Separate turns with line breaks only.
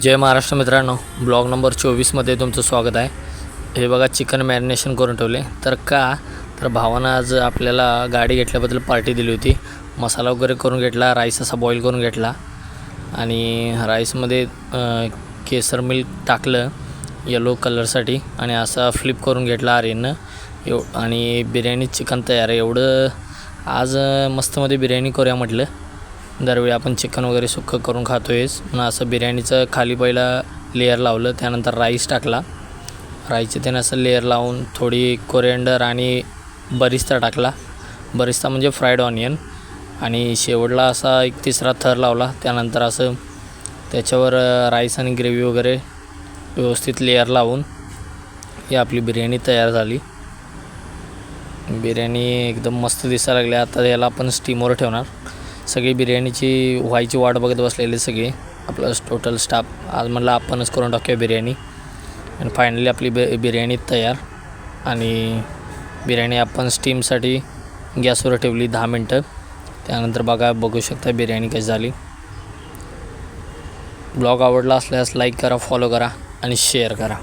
जय महाराष्ट्र मित्रांनो, blog number 24मध्ये तुमचं स्वागत आहे। हे बघा, चिकन मॅरिनेशन करून ठेवले। तर भावानं आज आपल्याला गाडी घेतल्याबद्दल पार्टी दिली होती। मसाला वगैरे करून घेतला, राईस असा बॉईल करून घेतला आणि राईसमध्ये केसर मिल्क टाकलं येलो कलरसाठी आणि असा फ्लिप करून घेतला आर्यननं आणि बिर्याणी चिकन तयार आहे। एवढं आज मस्तमध्ये बिर्याणी करूया म्हटलं। दरवेळी आपण चिकन वगैरे सुक्कं करून खातोयच, म्हणून असं बिर्याणीचं खाली पहिला लेयर लावलं, त्यानंतर राईस टाकला। राईसचे त्यानं असं लेयर लावून थोडी कोरिएंडर आणि बरिस्ता टाकला। बरिस्ता म्हणजे फ्राईड ऑनियन, आणि शेवटला असा एक तिसरा थर लावला। त्यानंतर असं त्याच्यावर राईस आणि ग्रेव्ही वगैरे व्यवस्थित लेयर लावून ही आपली बिर्याणी तयार झाली। बिर्याणी एकदम मस्त दिसायला लागली। आता याला आपण स्टीमवर ठेवणार। सगळी बिर्याणीची व्हायची वाट बघत बसलेले सगळे, आपला टोटल स्टाफ। आज म्हटलं आपणच करून टाकूया बिर्याणी, आणि फायनली आपली बिर्याणी तयार। आणि बिर्याणी आपण स्टीमसाठी गॅसवर ठेवली 10 मिनटं। त्यानंतर बघू शकता बिर्याणी कशी झाली। ब्लॉग आवडला असल्यास लाईक करा, फॉलो करा आणि शेअर करा।